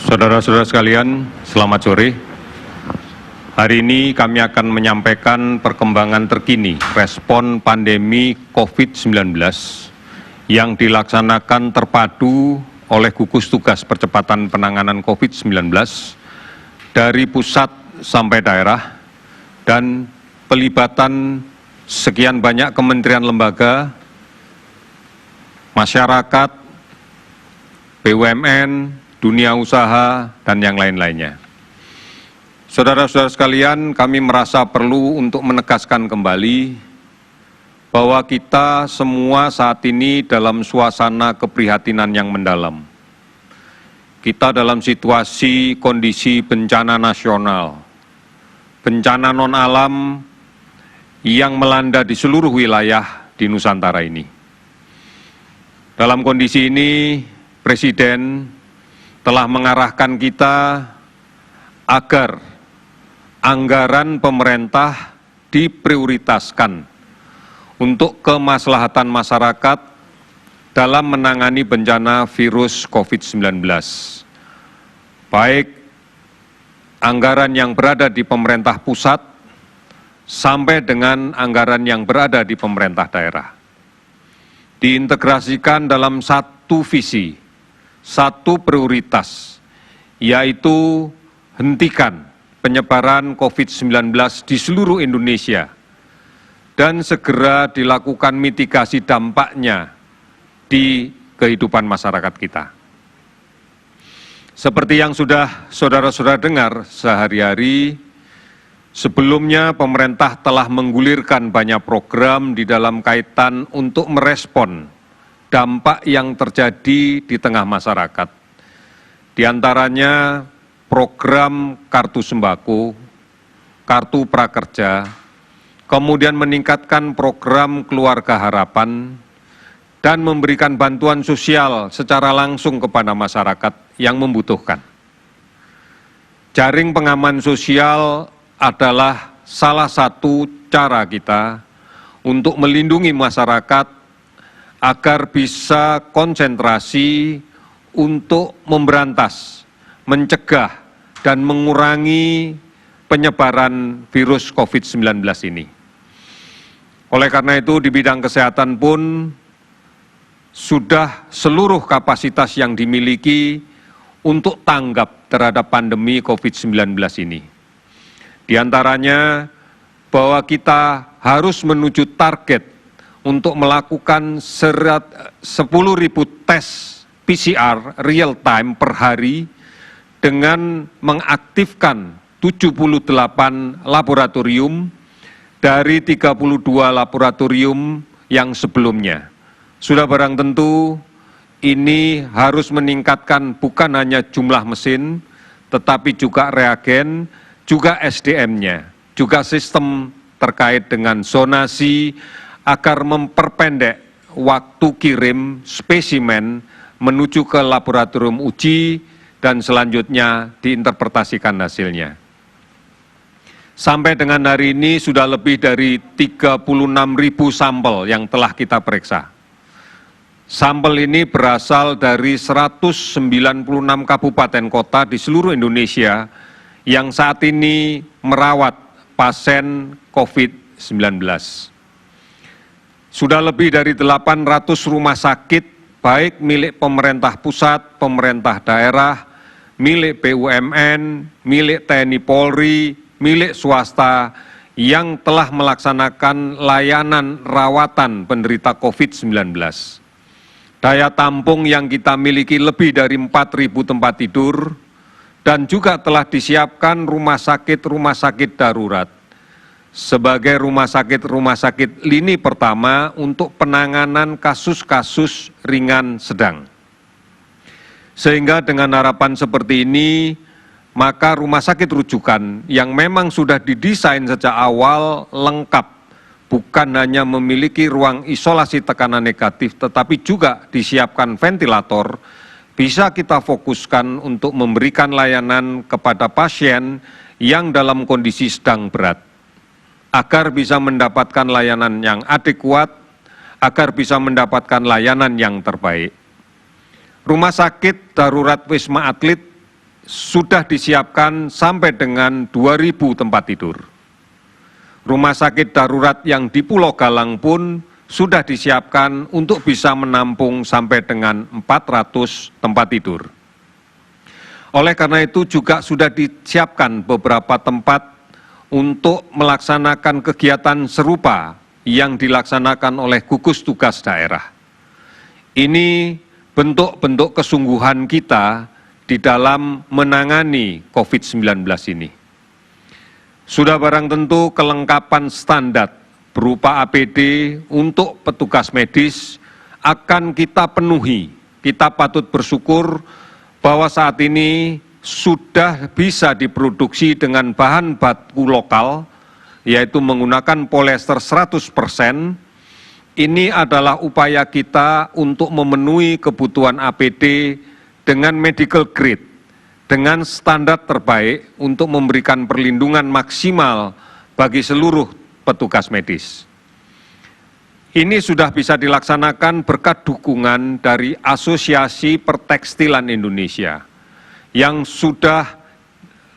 Saudara-saudara sekalian, selamat sore. Hari ini kami akan menyampaikan perkembangan terkini respon pandemi COVID-19 yang dilaksanakan terpadu oleh gugus tugas percepatan penanganan COVID-19 dari pusat sampai daerah dan pelibatan sekian banyak kementerian lembaga, masyarakat, BUMN, dunia usaha, dan yang lain-lainnya. Saudara-saudara sekalian, kami merasa perlu untuk menegaskan kembali bahwa kita semua saat ini dalam suasana keprihatinan yang mendalam. Kita dalam situasi kondisi bencana nasional, bencana non-alam yang melanda di seluruh wilayah di Nusantara ini. Dalam kondisi ini, Presiden telah mengarahkan kita agar anggaran pemerintah diprioritaskan untuk kemaslahatan masyarakat dalam menangani bencana virus COVID-19. Baik anggaran yang berada di pemerintah pusat sampai dengan anggaran yang berada di pemerintah daerah. Diintegrasikan dalam satu visi, satu prioritas, yaitu hentikan penyebaran COVID-19 di seluruh Indonesia dan segera dilakukan mitigasi dampaknya di kehidupan masyarakat kita. Seperti yang sudah saudara-saudara dengar sehari-hari, sebelumnya pemerintah telah menggulirkan banyak program di dalam kaitan untuk merespon dampak yang terjadi di tengah masyarakat. Di antaranya program kartu sembako, kartu prakerja, kemudian meningkatkan program keluarga harapan, dan memberikan bantuan sosial secara langsung kepada masyarakat yang membutuhkan. Jaring pengaman sosial adalah salah satu cara kita untuk melindungi masyarakat agar bisa konsentrasi untuk memberantas, mencegah, dan mengurangi penyebaran virus COVID-19 ini. Oleh karena itu, di bidang kesehatan pun sudah seluruh kapasitas yang dimiliki untuk tanggap terhadap pandemi COVID-19 ini. Di antaranya bahwa kita harus menuju target untuk melakukan 10.000 tes PCR real time per hari dengan mengaktifkan 78 laboratorium dari 32 laboratorium yang sebelumnya. Sudah barang tentu ini harus meningkatkan bukan hanya jumlah mesin, tetapi juga reagen, juga SDM-nya, juga sistem terkait dengan zonasi agar memperpendek waktu kirim spesimen menuju ke laboratorium uji dan selanjutnya diinterpretasikan hasilnya. Sampai dengan hari ini sudah lebih dari 36.000 sampel yang telah kita periksa. Sampel ini berasal dari 196 kabupaten kota di seluruh Indonesia yang saat ini merawat pasien COVID-19. Sudah lebih dari 800 rumah sakit, baik milik pemerintah pusat, pemerintah daerah, milik BUMN, milik TNI Polri, milik swasta yang telah melaksanakan layanan rawatan penderita COVID-19. Daya tampung yang kita miliki lebih dari 4.000 tempat tidur dan juga telah disiapkan rumah sakit darurat sebagai rumah sakit lini pertama untuk penanganan kasus-kasus ringan sedang. Sehingga dengan harapan seperti ini, maka rumah sakit rujukan yang memang sudah didesain sejak awal lengkap, bukan hanya memiliki ruang isolasi tekanan negatif, tetapi juga disiapkan ventilator, bisa kita fokuskan untuk memberikan layanan kepada pasien yang dalam kondisi sedang berat, agar bisa mendapatkan layanan yang adekuat, agar bisa mendapatkan layanan yang terbaik. Rumah sakit darurat Wisma Atlet sudah disiapkan sampai dengan 2.000 tempat tidur. Rumah sakit darurat yang di Pulau Galang pun sudah disiapkan untuk bisa menampung sampai dengan 400 tempat tidur. Oleh karena itu juga sudah disiapkan beberapa tempat untuk melaksanakan kegiatan serupa yang dilaksanakan oleh gugus tugas daerah. Ini bentuk-bentuk kesungguhan kita di dalam menangani COVID-19 ini. Sudah barang tentu kelengkapan standar berupa APD untuk petugas medis akan kita penuhi. Kita patut bersyukur bahwa saat ini sudah bisa diproduksi dengan bahan baku lokal, yaitu menggunakan polyester 100%. Ini adalah upaya kita untuk memenuhi kebutuhan APD dengan medical grade, dengan standar terbaik untuk memberikan perlindungan maksimal bagi seluruh petugas medis. Ini sudah bisa dilaksanakan berkat dukungan dari Asosiasi Pertekstilan Indonesia yang sudah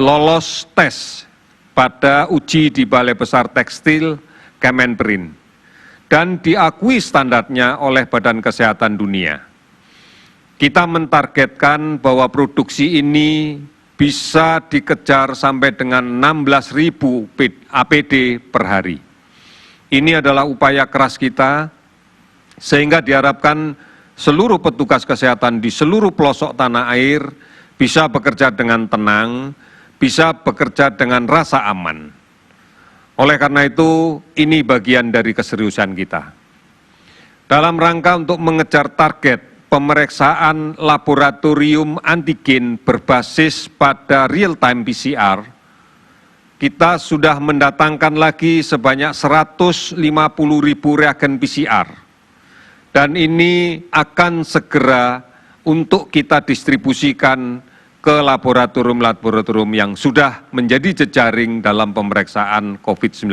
lolos tes pada uji di Balai Besar Tekstil Kemenperin dan diakui standarnya oleh Badan Kesehatan Dunia. Kita mentargetkan bahwa produksi ini bisa dikejar sampai dengan 16.000 APD per hari. Ini adalah upaya keras kita, sehingga diharapkan seluruh petugas kesehatan di seluruh pelosok tanah air bisa bekerja dengan tenang, bisa bekerja dengan rasa aman. Oleh karena itu, ini bagian dari keseriusan kita. Dalam rangka untuk mengejar target pemeriksaan laboratorium antigen berbasis pada real-time PCR, kita sudah mendatangkan lagi sebanyak 150.000 reagen PCR. Dan ini akan segera untuk kita distribusikan ke laboratorium-laboratorium yang sudah menjadi jejaring dalam pemeriksaan COVID-19.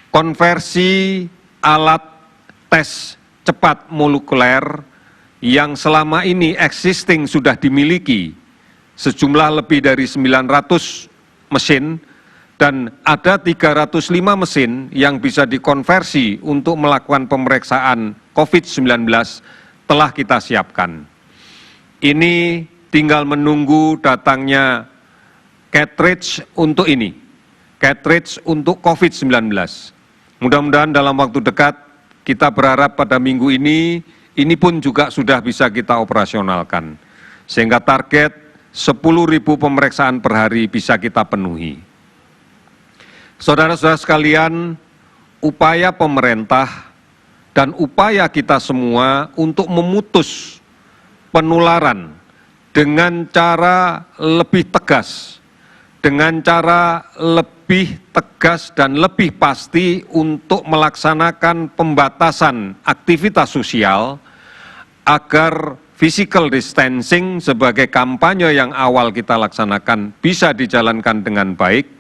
Konversi alat tes cepat molekuler yang selama ini existing sudah dimiliki sejumlah lebih dari 900 mesin dan ada 305 mesin yang bisa dikonversi untuk melakukan pemeriksaan COVID-19 telah kita siapkan. Ini tinggal menunggu datangnya cartridge untuk ini, cartridge untuk COVID-19. Mudah-mudahan dalam waktu dekat kita berharap pada minggu ini pun juga sudah bisa kita operasionalkan. Sehingga target 10.000 pemeriksaan per hari bisa kita penuhi. Saudara-saudara sekalian, upaya pemerintah dan upaya kita semua untuk memutus penularan dengan cara lebih tegas, dengan cara lebih tegas dan lebih pasti untuk melaksanakan pembatasan aktivitas sosial agar physical distancing sebagai kampanye yang awal kita laksanakan bisa dijalankan dengan baik,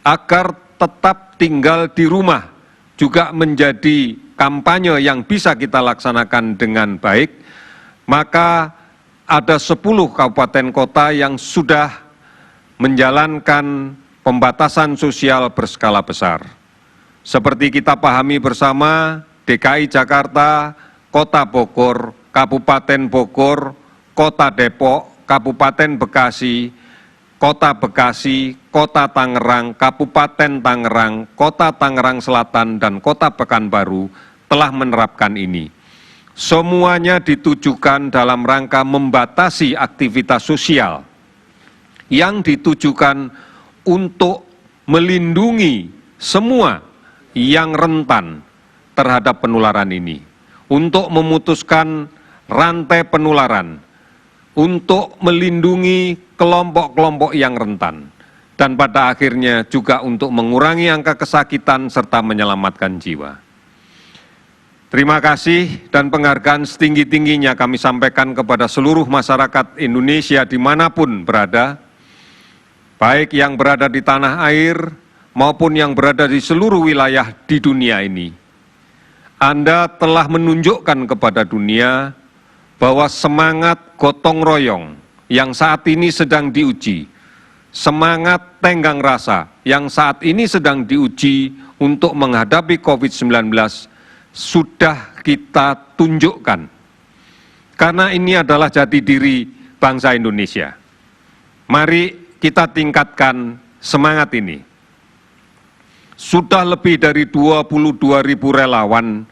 agar tetap tinggal di rumah juga menjadi kampanye yang bisa kita laksanakan dengan baik, maka ada 10 kabupaten kota yang sudah menjalankan pembatasan sosial berskala besar. Seperti kita pahami bersama, DKI Jakarta, Kota Bogor, Kabupaten Bogor, Kota Depok, Kabupaten Bekasi, Kota Bekasi, Kota Tangerang, Kabupaten Tangerang, Kota Tangerang Selatan, dan Kota Pekanbaru telah menerapkan ini. Semuanya ditujukan dalam rangka membatasi aktivitas sosial yang ditujukan untuk melindungi semua yang rentan terhadap penularan ini, untuk memutuskan rantai penularan, untuk melindungi kelompok-kelompok yang rentan, dan pada akhirnya juga untuk mengurangi angka kesakitan serta menyelamatkan jiwa. Terima kasih dan penghargaan setinggi-tingginya kami sampaikan kepada seluruh masyarakat Indonesia dimanapun berada, baik yang berada di tanah air maupun yang berada di seluruh wilayah di dunia ini. Anda telah menunjukkan kepada dunia bahwa semangat gotong royong yang saat ini sedang diuji, semangat tenggang rasa yang saat ini sedang diuji untuk menghadapi COVID-19 sudah kita tunjukkan. Karena ini adalah jati diri bangsa Indonesia. Mari kita tingkatkan semangat ini. Sudah lebih dari 22.000 relawan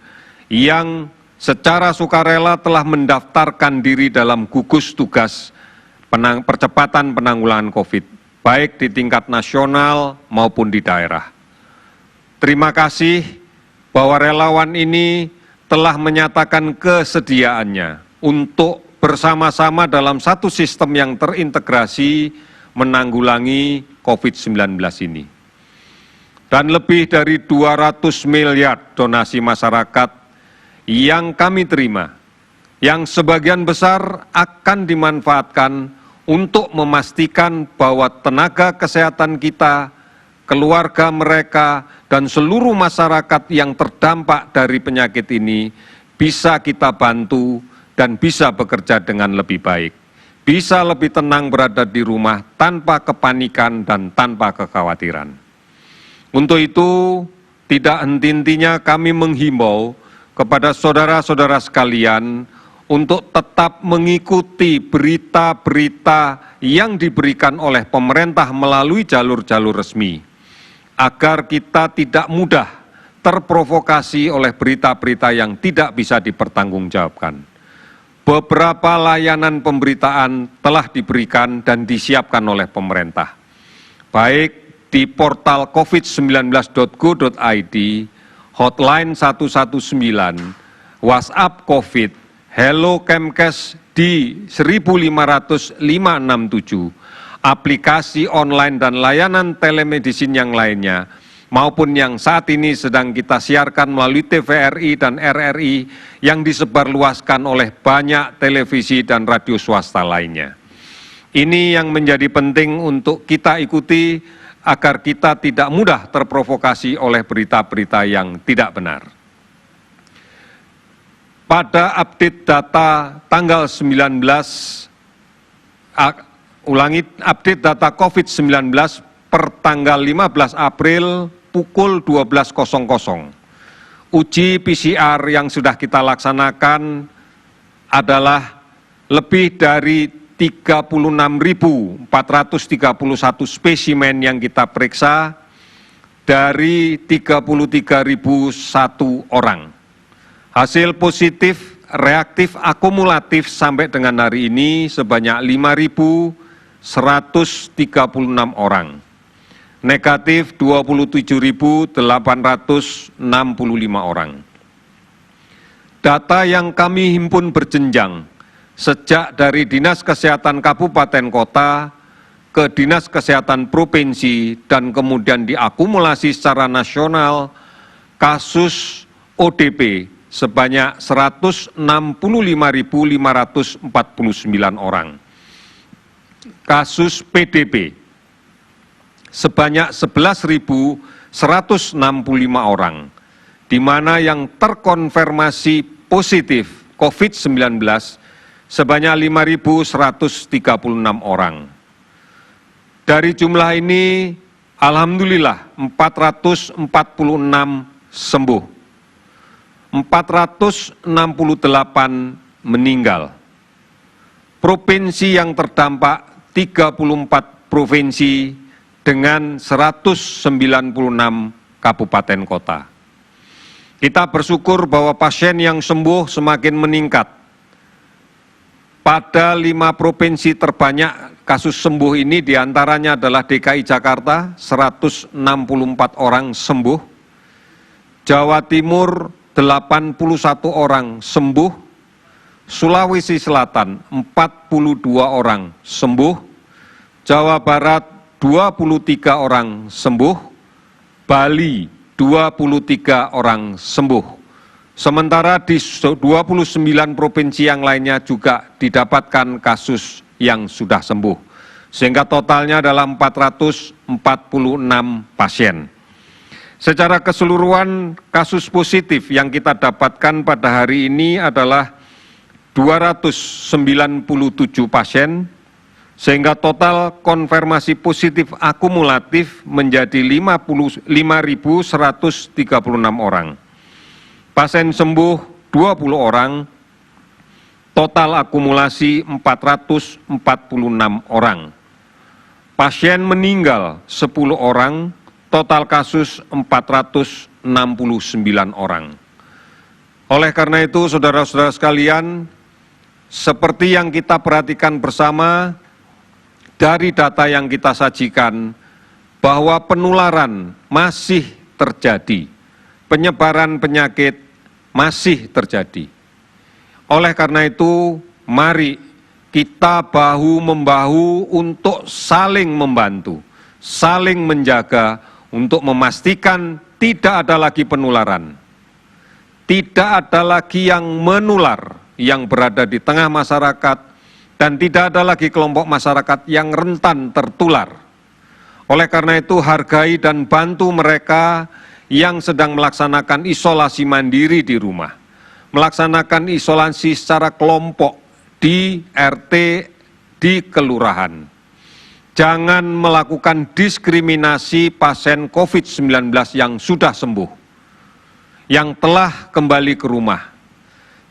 yang secara sukarela telah mendaftarkan diri dalam gugus tugas percepatan penanggulangan COVID, baik di tingkat nasional maupun di daerah. Terima kasih bahwa relawan ini telah menyatakan kesediaannya untuk bersama-sama dalam satu sistem yang terintegrasi menanggulangi COVID-19 ini. Dan lebih dari 200 miliar donasi masyarakat yang kami terima, yang sebagian besar akan dimanfaatkan untuk memastikan bahwa tenaga kesehatan kita, keluarga mereka, dan seluruh masyarakat yang terdampak dari penyakit ini bisa kita bantu dan bisa bekerja dengan lebih baik, bisa lebih tenang berada di rumah tanpa kepanikan dan tanpa kekhawatiran. Untuk itu, tidak henti-hentinya kami menghimbau kepada saudara-saudara sekalian untuk tetap mengikuti berita-berita yang diberikan oleh pemerintah melalui jalur-jalur resmi, agar kita tidak mudah terprovokasi oleh berita-berita yang tidak bisa dipertanggungjawabkan. Beberapa layanan pemberitaan telah diberikan dan disiapkan oleh pemerintah, baik di portal covid19.go.id, Hotline 119, WhatsApp COVID, Hello Kemkes di 1500567, aplikasi online dan layanan telemedicine yang lainnya, maupun yang saat ini sedang kita siarkan melalui TVRI dan RRI yang disebarluaskan oleh banyak televisi dan radio swasta lainnya. Ini yang menjadi penting untuk kita ikuti agar kita tidak mudah terprovokasi oleh berita-berita yang tidak benar. Pada update data tanggal 19, update data COVID-19 per tanggal 15 April pukul 12.00. Uji PCR yang sudah kita laksanakan adalah lebih dari 36.431 spesimen yang kita periksa dari 33.001 orang. Hasil positif reaktif akumulatif sampai dengan hari ini sebanyak 5.136 orang. Negatif 27.865 orang. Data yang kami himpun berjenjang sejak dari Dinas Kesehatan Kabupaten Kota ke Dinas Kesehatan Provinsi dan kemudian diakumulasi secara nasional, kasus ODP sebanyak 165.549 orang. Kasus PDP sebanyak 11.165 orang, di mana yang terkonfirmasi positif COVID-19 sebanyak 5.136 orang. Dari jumlah ini, alhamdulillah 446 sembuh, 468 meninggal. Provinsi yang terdampak 34 provinsi dengan 196 kabupaten kota. Kita bersyukur bahwa pasien yang sembuh semakin meningkat. Pada 5 provinsi terbanyak kasus sembuh ini diantaranya adalah DKI Jakarta, 164 orang sembuh, Jawa Timur 81 orang sembuh, Sulawesi Selatan 42 orang sembuh, Jawa Barat 23 orang sembuh, Bali 23 orang sembuh. Sementara di 29 provinsi yang lainnya juga didapatkan kasus yang sudah sembuh. Sehingga totalnya adalah 446 pasien. Secara keseluruhan kasus positif yang kita dapatkan pada hari ini adalah 297 pasien, sehingga total konfirmasi positif akumulatif menjadi 5.136 orang. Pasien sembuh 20 orang, total akumulasi 446 orang. Pasien meninggal 10 orang, total kasus 469 orang. Oleh karena itu, saudara-saudara sekalian, seperti yang kita perhatikan bersama dari data yang kita sajikan, bahwa penularan masih terjadi, penyebaran penyakit masih terjadi. Oleh karena itu, mari kita bahu-membahu untuk saling membantu, saling menjaga untuk memastikan tidak ada lagi penularan. Tidak ada lagi yang menular yang berada di tengah masyarakat dan tidak ada lagi kelompok masyarakat yang rentan tertular. Oleh karena itu, hargai dan bantu mereka yang sedang melaksanakan isolasi mandiri di rumah, melaksanakan isolasi secara kelompok di RT, di kelurahan. Jangan melakukan diskriminasi pasien COVID-19 yang sudah sembuh, yang telah kembali ke rumah.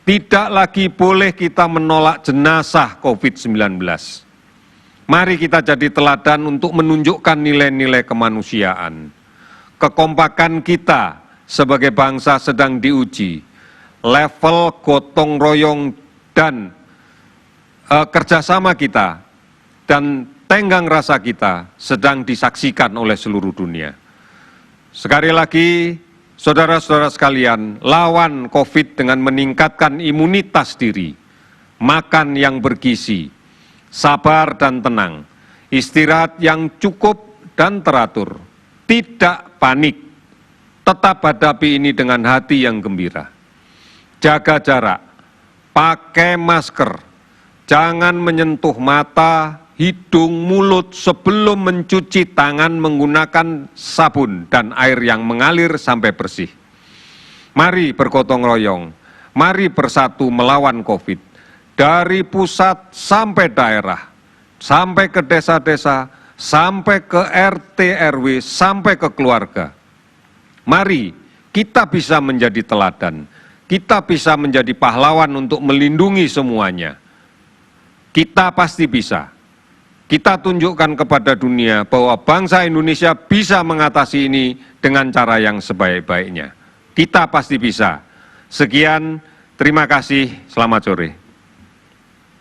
Tidak lagi boleh kita menolak jenazah COVID-19. Mari kita jadi teladan untuk menunjukkan nilai-nilai kemanusiaan. Kekompakan kita sebagai bangsa sedang diuji. Level gotong royong dan kerjasama kita dan tenggang rasa kita sedang disaksikan oleh seluruh dunia. Sekali lagi, saudara-saudara sekalian, lawan COVID dengan meningkatkan imunitas diri, makan yang bergizi, sabar dan tenang, istirahat yang cukup dan teratur, tidak panik, tetap hadapi ini dengan hati yang gembira. Jaga jarak, pakai masker, jangan menyentuh mata, hidung, mulut sebelum mencuci tangan menggunakan sabun dan air yang mengalir sampai bersih. Mari bergotong royong, mari bersatu melawan COVID. Dari pusat sampai daerah, sampai ke desa-desa, sampai ke RT, RW, sampai ke keluarga. Mari kita bisa menjadi teladan, kita bisa menjadi pahlawan untuk melindungi semuanya. Kita pasti bisa. Kita tunjukkan kepada dunia bahwa bangsa Indonesia bisa mengatasi ini dengan cara yang sebaik-baiknya. Kita pasti bisa. Sekian, terima kasih, selamat sore.